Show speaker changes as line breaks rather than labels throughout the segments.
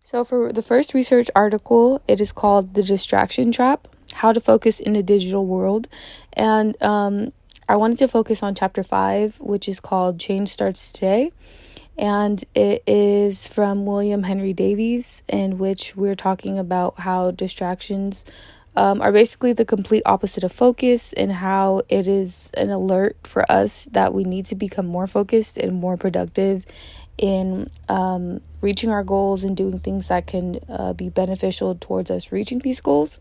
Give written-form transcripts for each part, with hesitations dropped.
So for the first research article, it is called The Distraction Trap: How to Focus in a Digital World. And I wanted to focus on chapter 5, which is called Change Starts Today. And it is from William Henry Davies, in which we're talking about how distractions are basically the complete opposite of focus, and how it is an alert for us that we need to become more focused and more productive in reaching our goals and doing things that can be beneficial towards us reaching these goals.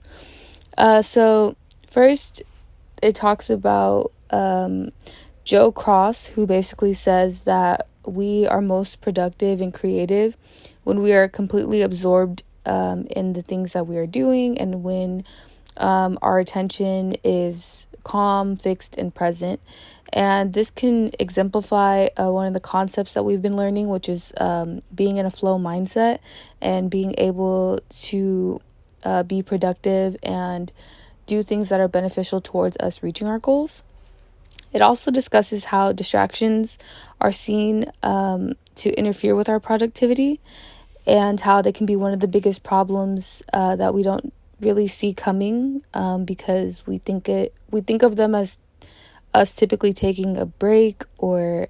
So first, it talks about Joe Cross, who basically says that we are most productive and creative when we are completely absorbed in the things that we are doing, and when our attention is calm, fixed, and present. And this can exemplify one of the concepts that we've been learning, which is being in a flow mindset and being able to be productive and do things that are beneficial towards us reaching our goals. It also discusses how distractions are seen to interfere with our productivity, and how they can be one of the biggest problems that we don't really see coming, because we think of them as us typically taking a break, or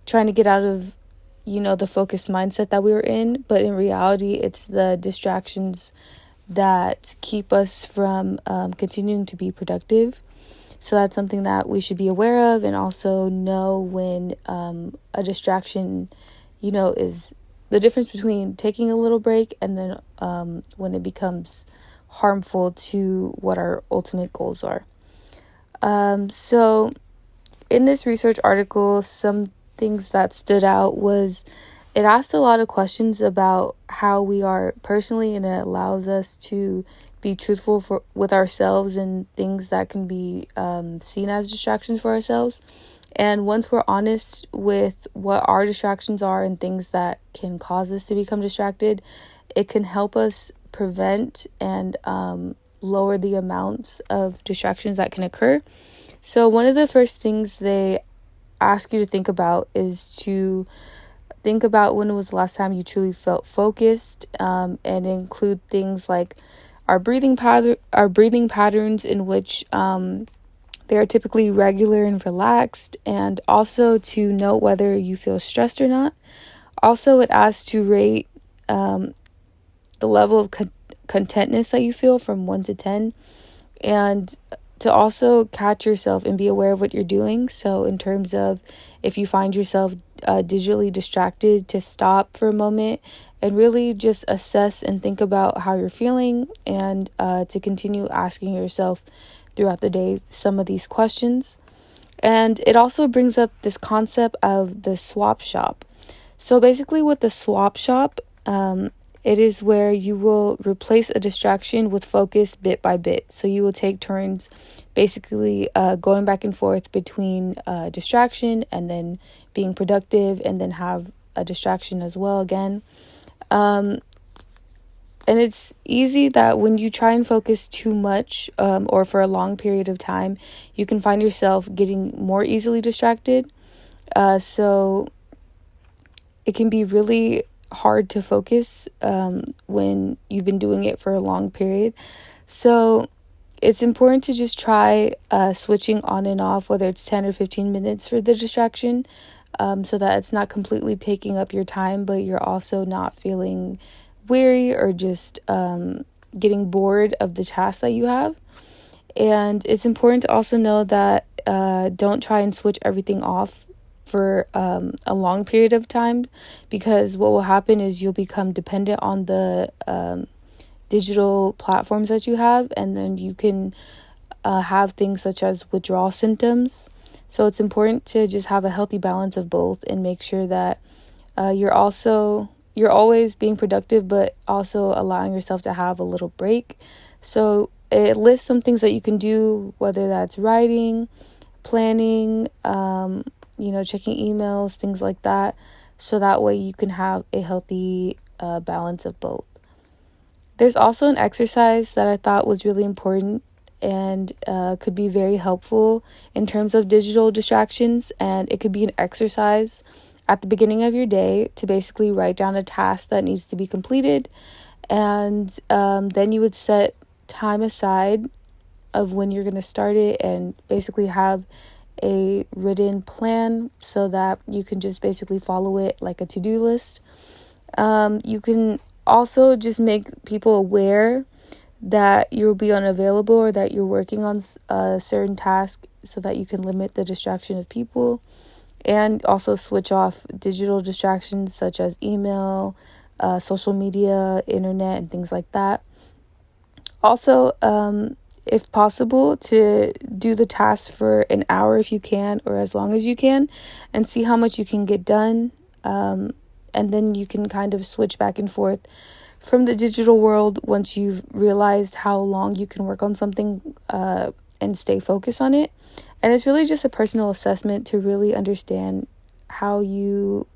trying to get out of the focused mindset that we were in. But in reality, it's the distractions that keep us from continuing to be productive. So that's something that we should be aware of, and also know when a distraction is the difference between taking a little break and then when it becomes harmful to what our ultimate goals are. So in this research article, some things that stood out was it asked a lot of questions about how we are personally, and it allows us to be truthful with ourselves and things that can be seen as distractions for ourselves. And once we're honest with what our distractions are and things that can cause us to become distracted, it can help us prevent and lower the amounts of distractions that can occur. So one of the first things they ask you to think about is to think about when was the last time you truly felt focused, and include things like our breathing patterns, in which they are typically regular and relaxed, and also to note whether you feel stressed or not. Also, it asks to rate the level of contentness that you feel from 1 to 10, and to also catch yourself and be aware of what you're doing. So in terms of if you find yourself digitally distracted, to stop for a moment and really just assess and think about how you're feeling, and to continue asking yourself throughout the day some of these questions. And it also brings up this concept of the swap shop. So basically with the swap shop, it is where you will replace a distraction with focus bit by bit. So you will take turns basically going back and forth between distraction and then being productive, and then have a distraction as well again. And it's easy that when you try and focus too much or for a long period of time, you can find yourself getting more easily distracted. So it can be really hard to focus when you've been doing it for a long period. So it's important to just try switching on and off, whether it's 10 or 15 minutes for the distraction, so that it's not completely taking up your time, but you're also not feeling weary or just getting bored of the task that you have. And it's important to also know that don't try and switch everything off for a long period of time, because what will happen is you'll become dependent on the digital platforms that you have, and then you can have things such as withdrawal symptoms. So it's important to just have a healthy balance of both, and make sure that you're always being productive, but also allowing yourself to have a little break. So it lists some things that you can do, whether that's writing, planning, checking emails, things like that. So that way you can have a healthy balance of both. There's also an exercise that I thought was really important and could be very helpful in terms of digital distractions. And it could be an exercise at the beginning of your day to basically write down a task that needs to be completed. And then you would set time aside of when you're going to start it and basically have a written plan so that you can just basically follow it like a to-do list. You can also just make people aware that you'll be unavailable or that you're working on a certain task so that you can limit the distraction of people, and also switch off digital distractions such as email, social media, internet, and things like that. Also, if possible, to do the task for an hour if you can, or as long as you can, and see how much you can get done. And then you can kind of switch back and forth from the digital world once you've realized how long you can work on something and stay focused on it. And it's really just a personal assessment to really understand how you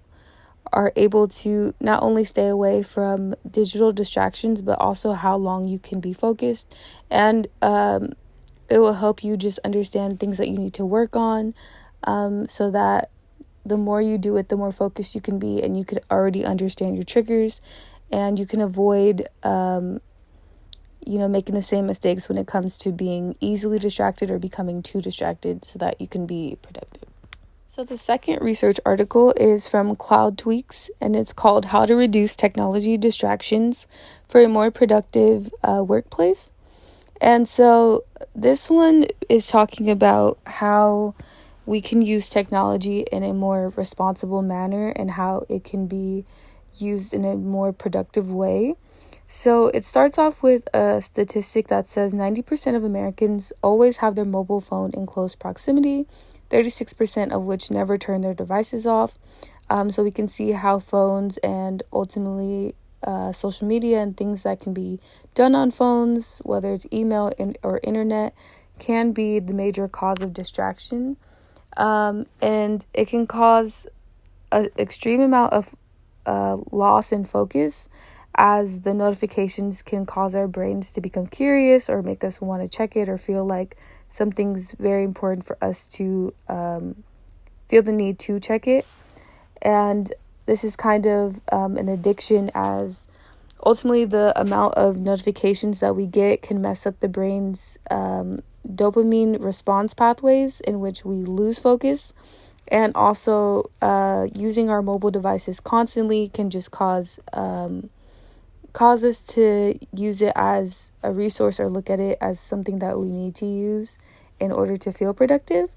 are able to not only stay away from digital distractions, but also how long you can be focused. And it will help you just understand things that you need to work on, so that the more you do it, the more focused you can be, and you could already understand your triggers, and you can avoid making the same mistakes when it comes to being easily distracted or becoming too distracted, so that you can be productive. So the second research article is from Cloud Tweaks, and it's called How to Reduce Technology Distractions for a More Productive Workplace. And so this one is talking about how we can use technology in a more responsible manner and how it can be used in a more productive way. So it starts off with a statistic that says 90% of Americans always have their mobile phone in close proximity, 36% of which never turn their devices off. So we can see how phones and ultimately social media and things that can be done on phones, whether it's email or internet, can be the major cause of distraction. And it can cause an extreme amount of loss in focus, as the notifications can cause our brains to become curious or make us want to check it or feel like something's very important for us to feel the need to check it. And this is kind of an addiction, as ultimately the amount of notifications that we get can mess up the brain's dopamine response pathways, in which we lose focus. And also using our mobile devices constantly can just cause us to use it as a resource or look at it as something that we need to use in order to feel productive.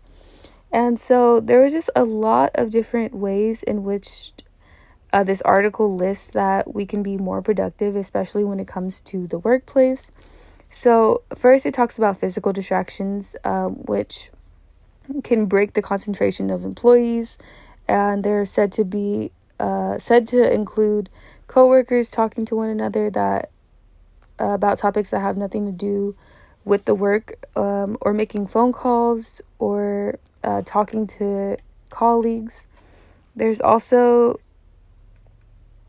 And so there was just a lot of different ways in which this article lists that we can be more productive, especially when it comes to the workplace. So first, it talks about physical distractions, which can break the concentration of employees, and they're said to include coworkers talking to one another that about topics that have nothing to do with the work, or making phone calls, or talking to colleagues. There's also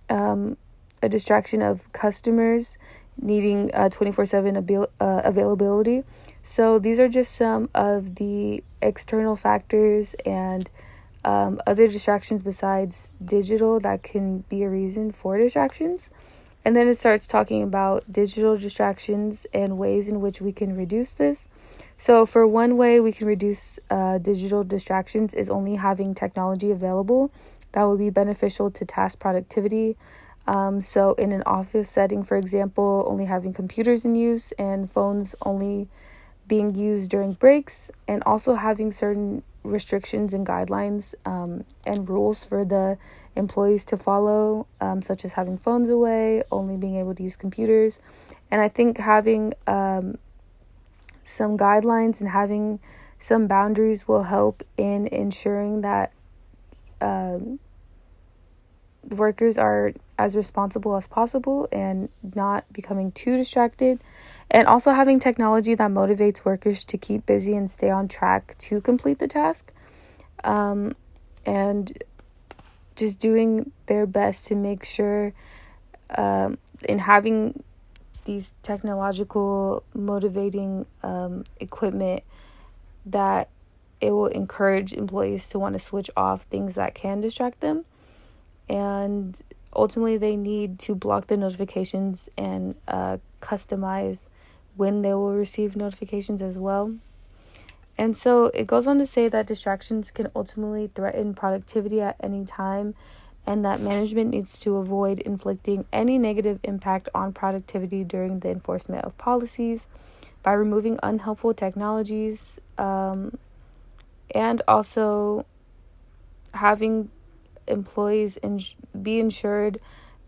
a distraction of customers needing 24/7 availability. So these are just some of the external factors and other distractions besides digital that can be a reason for distractions. And then it starts talking about digital distractions and ways in which we can reduce this. So for one way we can reduce digital distractions is only having technology available that will be beneficial to task productivity. So in an office setting, for example, only having computers in use and phones only being used during breaks, and also having certain restrictions and guidelines and rules for the employees to follow, such as having phones away, only being able to use computers. And I think having some guidelines and having some boundaries will help in ensuring that workers are as responsible as possible and not becoming too distracted. And also having technology that motivates workers to keep busy and stay on track to complete the task. And just doing their best to make sure in having these technological motivating equipment that it will encourage employees to want to switch off things that can distract them. and ultimately they need to block the notifications and customize when they will receive notifications as well. And so it goes on to say that distractions can ultimately threaten productivity at any time, and that management needs to avoid inflicting any negative impact on productivity during the enforcement of policies by removing unhelpful technologies, and also having employees be ensured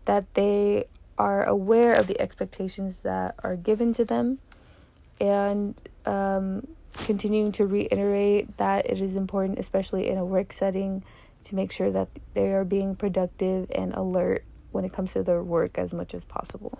that they are aware of the expectations that are given to them, and continuing to reiterate that it is important, especially in a work setting, to make sure that they are being productive and alert when it comes to their work as much as possible.